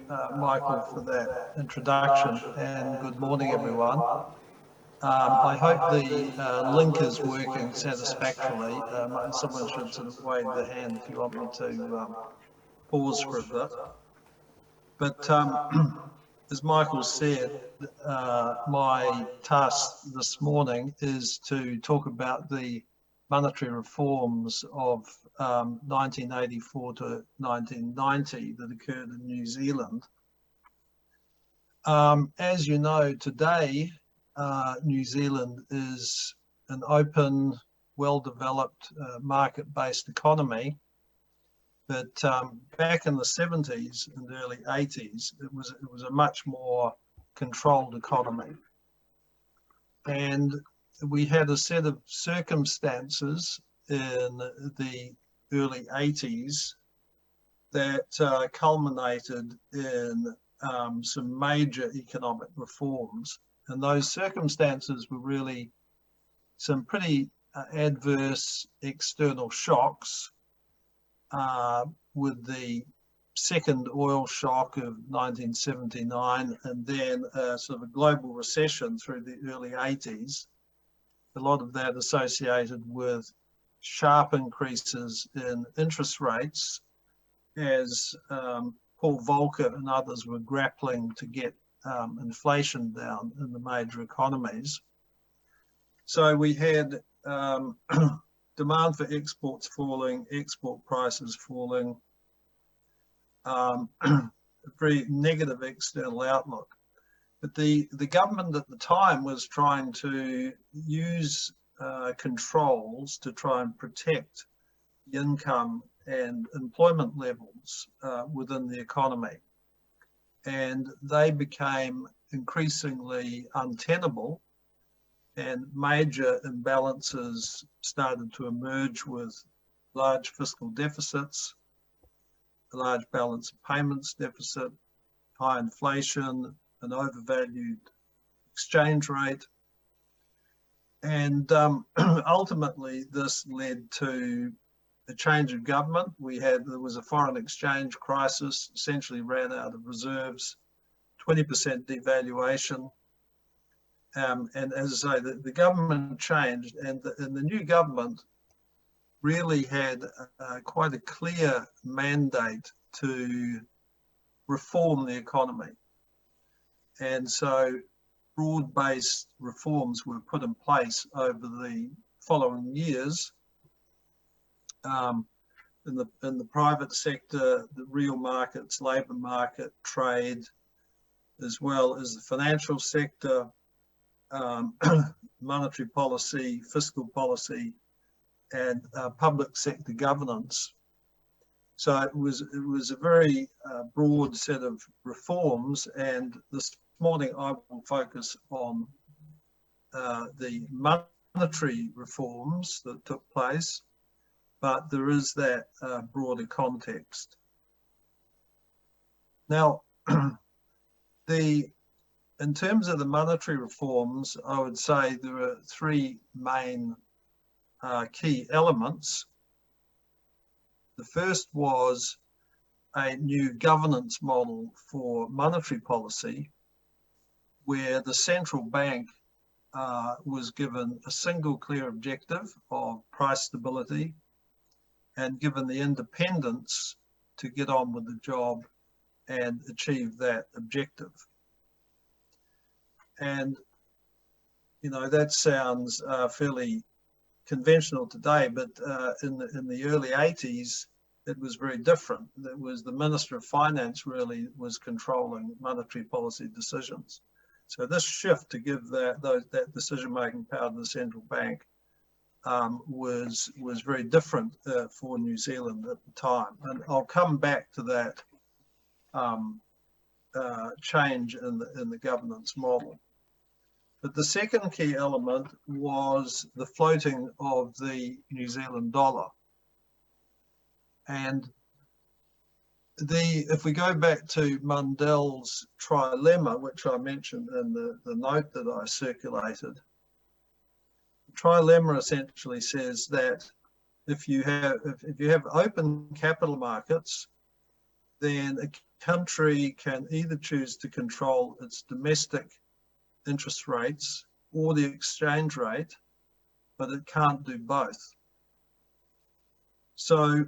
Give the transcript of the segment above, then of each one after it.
Michael, for that introduction, and good morning, everyone. I hope the link is working satisfactorily. Someone should sort of wave their hand if you want me to pause for a bit. But as Michael said, my task this morning is to talk about the monetary reforms of 1984 to 1990 that occurred in New Zealand. As you know, today, New Zealand is an open, well-developed, market-based economy. But back in the 70s and early 80s, it was a much more controlled economy. And we had a set of circumstances in the early 80s that culminated in some major economic reforms. And those circumstances were really some pretty adverse external shocks, with the second oil shock of 1979 and then sort of a global recession through the early 80s. A lot of that associated with sharp increases in interest rates as Paul Volcker and others were grappling to get inflation down in the major economies. So we had demand for exports falling, export prices falling, a very negative external outlook. But the government at the time was trying to use controls to try and protect the income and employment levels within the economy. And they became increasingly untenable, and major imbalances started to emerge with large fiscal deficits, a large balance of payments deficit, high inflation, an overvalued exchange rate. And ultimately, this led to a change of government. There was a foreign exchange crisis, essentially ran out of reserves, 20% devaluation. And as I say, the government changed, and the new government really had quite a clear mandate to reform the economy. And so broad-based reforms were put in place over the following years in the private sector, the real markets, labour market, trade, as well as the financial sector, monetary policy, fiscal policy, and public sector governance. So it was a very broad set of reforms, and this morning I will focus on the monetary reforms that took place, but there is that broader context. Now, in terms of the monetary reforms, I would say there are three main key elements. The first was a new governance model for monetary policy, where the central bank was given a single clear objective of price stability and given the independence to get on with the job and achieve that objective. And, you know, that sounds fairly conventional today, but in the early 80s, it was very different. It was the Minister of Finance really was controlling monetary policy decisions. So this shift to give that decision-making power to the central bank was very different for New Zealand at the time. And I'll come back to that change in the governance model. But the second key element was the floating of the New Zealand dollar. And if we go back to Mundell's trilemma, which I mentioned in the note that I circulated, the trilemma essentially says that if you have open capital markets, then country can either choose to control its domestic interest rates or the exchange rate, but it can't do both. So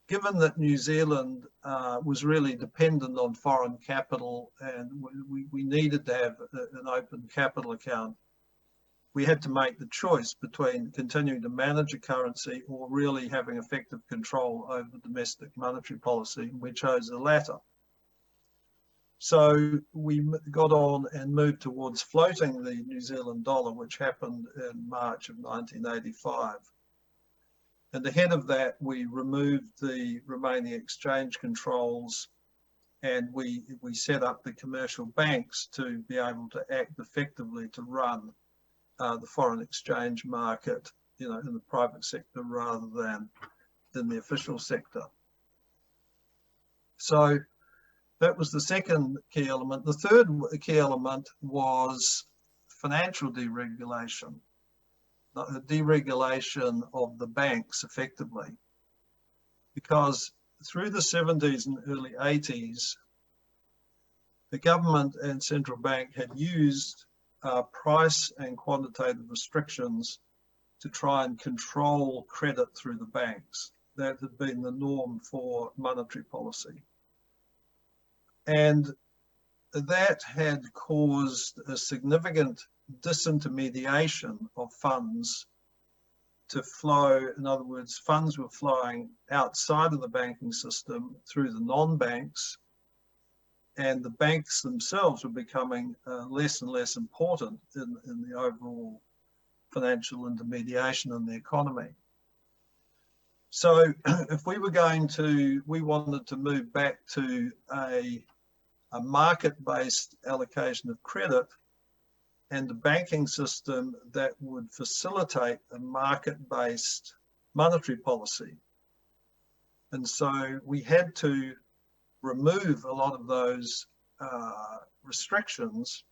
given that New Zealand was really dependent on foreign capital and we needed to have an open capital account, we had to make the choice between continuing to manage a currency or really having effective control over domestic monetary policy, and we chose the latter. So we got on and moved towards floating the New Zealand dollar, which happened in March of 1985. And ahead of that, we removed the remaining exchange controls and we set up the commercial banks to be able to act effectively to run the foreign exchange market, in the private sector rather than in the official sector. So that was the second key element. The third key element was financial deregulation, deregulation of the banks effectively, because through the 70s and early 80s, the government and central bank had used price and quantitative restrictions to try and control credit through the banks. That had been the norm for monetary policy. And that had caused a significant disintermediation of funds to flow. In other words, funds were flowing outside of the banking system through the non-banks, and the banks themselves were becoming less and less important in the overall financial intermediation in the economy. So if we wanted to move back to a market-based allocation of credit and a banking system that would facilitate a market-based monetary policy. And so we had to remove a lot of those restrictions,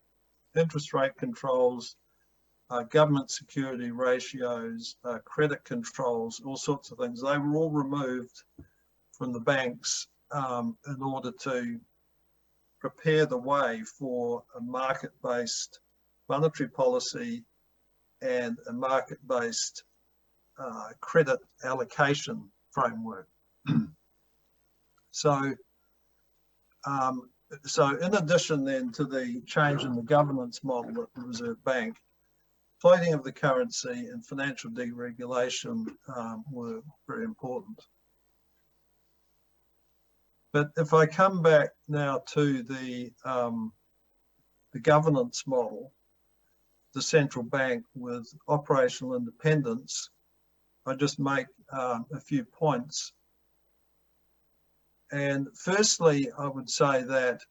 interest rate controls, government security ratios, credit controls, all sorts of things. They were all removed from the banks in order to prepare the way for a market-based monetary policy and a market-based credit allocation framework. So in addition then to the change in the governance model at the Reserve Bank, floating of the currency and financial deregulation were very important. But if I come back now to the governance model, the central bank with operational independence, I just make a few points. And firstly, I would say that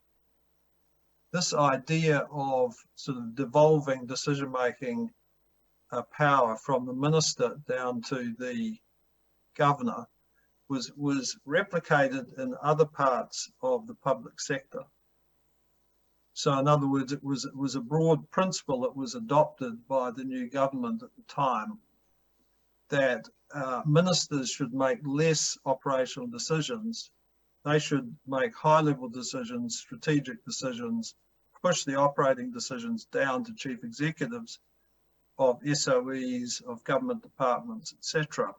this idea of sort of devolving decision-making power from the minister down to the governor was replicated in other parts of the public sector. So in other words, it was a broad principle that was adopted by the new government at the time, that ministers should make less operational decisions. They should make high-level decisions, strategic decisions, push the operating decisions down to chief executives of SOEs, of government departments, etc.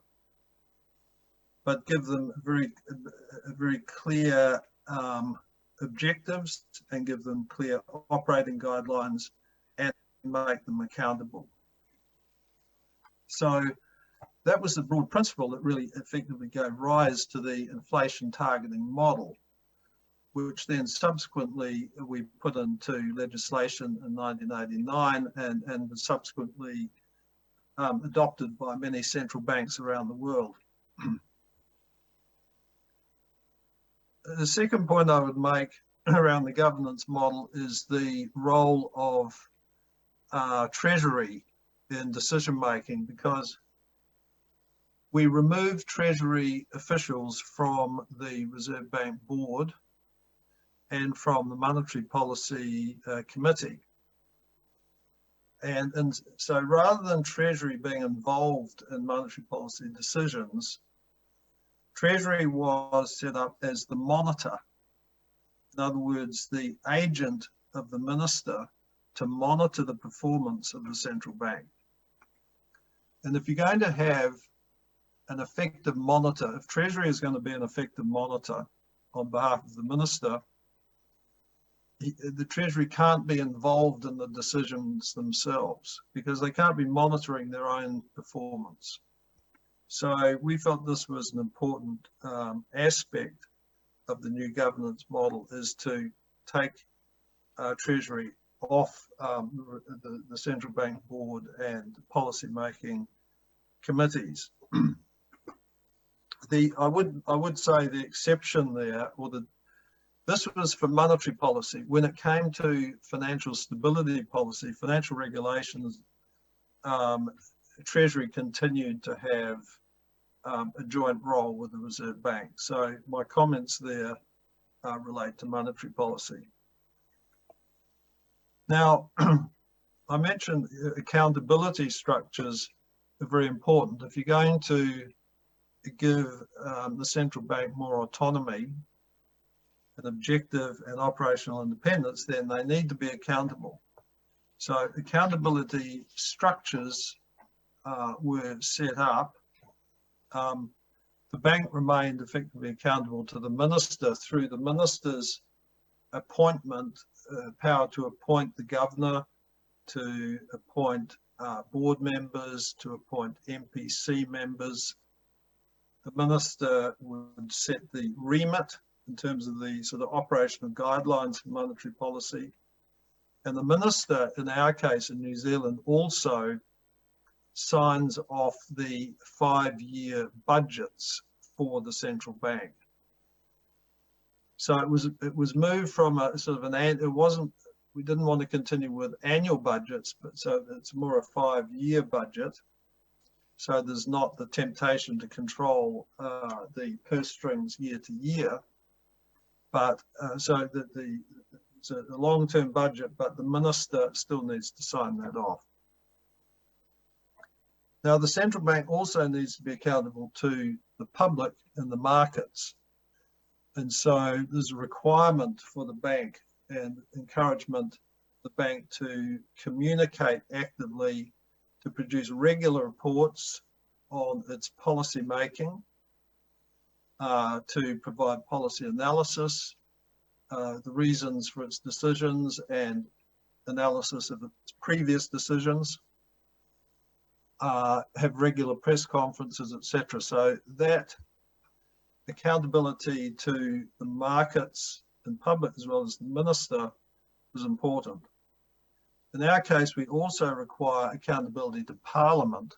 But give them very clear objectives and give them clear operating guidelines and make them accountable. So that was the broad principle that really effectively gave rise to the inflation targeting model, which then subsequently we put into legislation in 1989 and was subsequently adopted by many central banks around the world. The second point I would make around the governance model is the role of Treasury in decision making, because we removed Treasury officials from the Reserve Bank board and from the Monetary Policy Committee. And so rather than Treasury being involved in monetary policy decisions, Treasury was set up as the monitor in other words, the agent of the minister, to monitor the performance of the central bank. And if you're going to have an effective monitor, if Treasury is going to be an effective monitor on behalf of the minister, the Treasury can't be involved in the decisions themselves because they can't be monitoring their own performance. So we felt this was an important aspect of the new governance model, is to take Treasury off the central bank board and policy-making committees. I would say the exception there, or this was for monetary policy. When it came to financial stability policy, financial regulations, Treasury continued to have a joint role with the Reserve Bank. So my comments there relate to monetary policy. Now, I mentioned accountability structures are very important. If you're going to give the central bank more autonomy and objective and operational independence, then they need to be accountable. So accountability structures were set up. The bank remained effectively accountable to the minister through the minister's appointment, power to appoint the governor, to appoint board members, to appoint MPC members. The minister would set the remit in terms of the sort of operational guidelines for monetary policy. And the minister, in our case in New Zealand, also signs off the 5-year budgets for the central bank. So it was moved from a sort of we didn't want to continue with annual budgets, but so it's more a 5-year budget. So there's not the temptation to control the purse strings year to year, but so that it's a long-term budget, but the minister still needs to sign that off. Now, the central bank also needs to be accountable to the public and the markets. And so there's a requirement for the bank and encouragement the bank to communicate actively, to produce regular reports on its policy making, to provide policy analysis, the reasons for its decisions and analysis of its previous decisions, have regular press conferences, etc. So that accountability to the markets and public as well as the minister was important. In our case, we also require accountability to Parliament,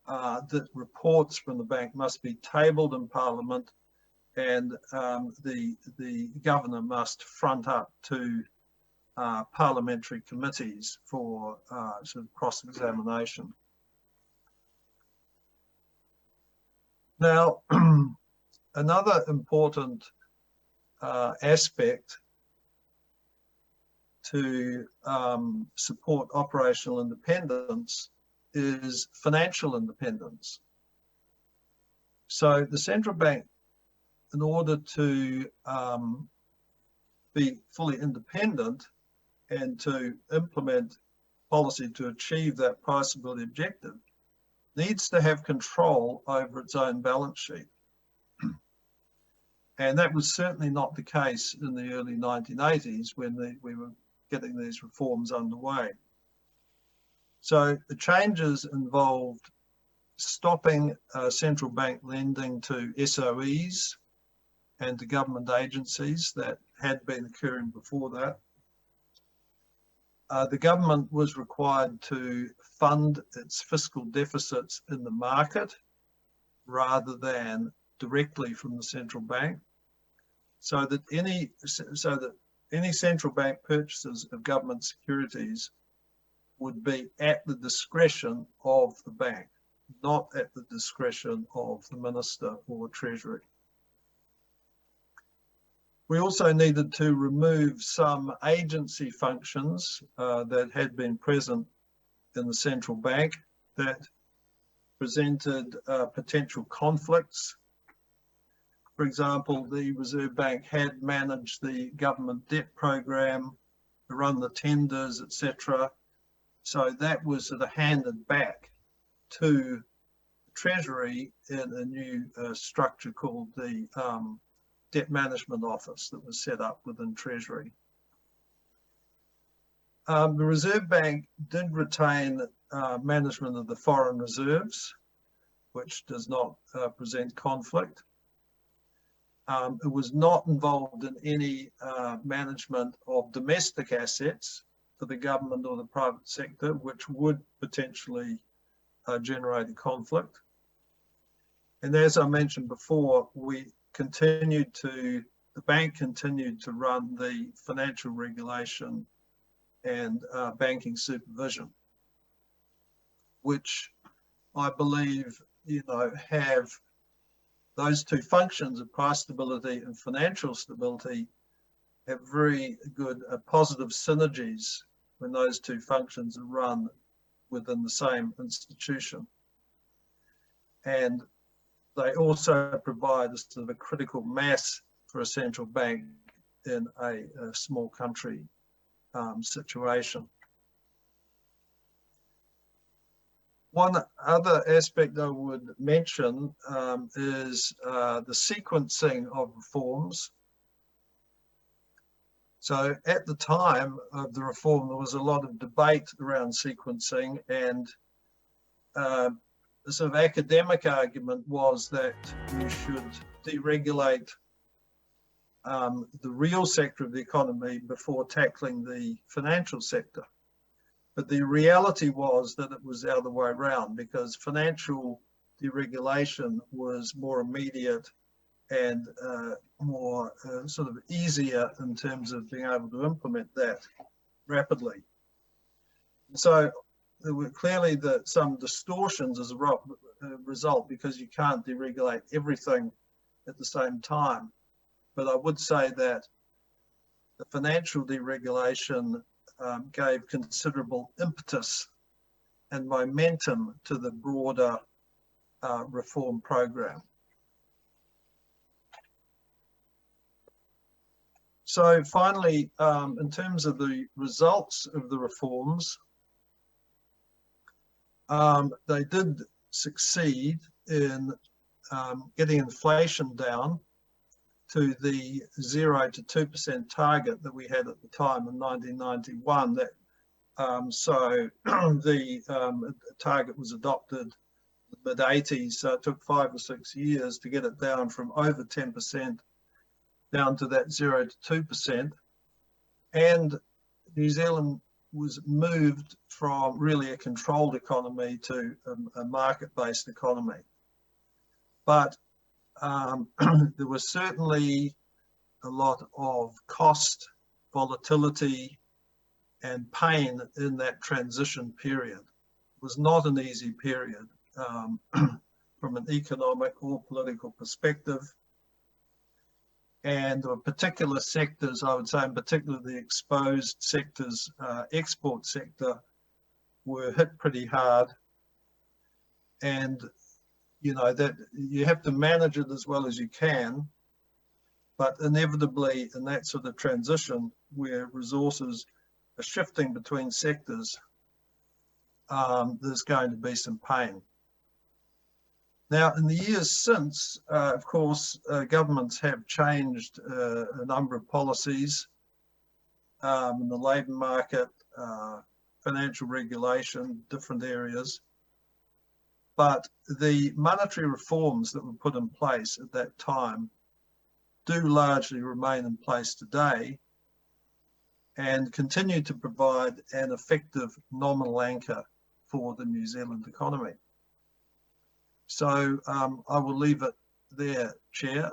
that reports from the bank must be tabled in Parliament, and the governor must front up to parliamentary committees for sort of cross-examination. Now, another important aspect to support operational independence is financial independence. So the central bank, in order to be fully independent and to implement policy to achieve that price stability objective, needs to have control over its own balance sheet. And that was certainly not the case in the early 1980s when we were getting these reforms underway. So the changes involved stopping central bank lending to SOEs and to government agencies that had been occurring before that. The government was required to fund its fiscal deficits in the market rather than directly from the central bank, so that any central bank purchases of government securities would be at the discretion of the bank, not at the discretion of the minister or Treasury. We also needed to remove some agency functions that had been present in the central bank that presented potential conflicts. For example, the Reserve Bank had managed the government debt program, to run the tenders, etc. So that was sort of handed back to the Treasury in a new structure called the Debt Management Office that was set up within Treasury. The Reserve Bank did retain management of the foreign reserves, which does not present conflict. It was not involved in any management of domestic assets for the government or the private sector, which would potentially generate a conflict. And as I mentioned before, the bank continued to run the financial regulation and banking supervision, which I believe, have those two functions of price stability and financial stability have very good positive synergies when those two functions are run within the same institution. And they also provide a sort of a critical mass for a central bank in a small country situation. One other aspect I would mention is the sequencing of reforms. So at the time of the reform, there was a lot of debate around sequencing, and the sort of academic argument was that we should deregulate the real sector of the economy before tackling the financial sector. But the reality was that it was the other way around, because financial deregulation was more immediate and more sort of easier in terms of being able to implement that rapidly. So there were clearly some distortions as a result, because you can't deregulate everything at the same time. But I would say that the financial deregulation gave considerable impetus and momentum to the broader reform program. So finally, in terms of the results of the reforms, they did succeed in getting inflation down to the 0 to 2% target that we had at the time in 1991. So the target was adopted in the mid-80s, so it took 5 or 6 years to get it down from over 10% down to that 0 to 2%. And New Zealand was moved from really a controlled economy to a market-based economy. But there was certainly a lot of cost, volatility, and pain in that transition period. It was not an easy period from an economic or political perspective. And there were particular sectors, I would say in particular the exposed sectors, export sector, were hit pretty hard. And that you have to manage it as well as you can, but inevitably in that sort of transition where resources are shifting between sectors, there's going to be some pain. Now, in the years since, of course, governments have changed a number of policies in the labour market, financial regulation, different areas. But the monetary reforms that were put in place at that time do largely remain in place today and continue to provide an effective nominal anchor for the New Zealand economy. So I will leave it there, Chair.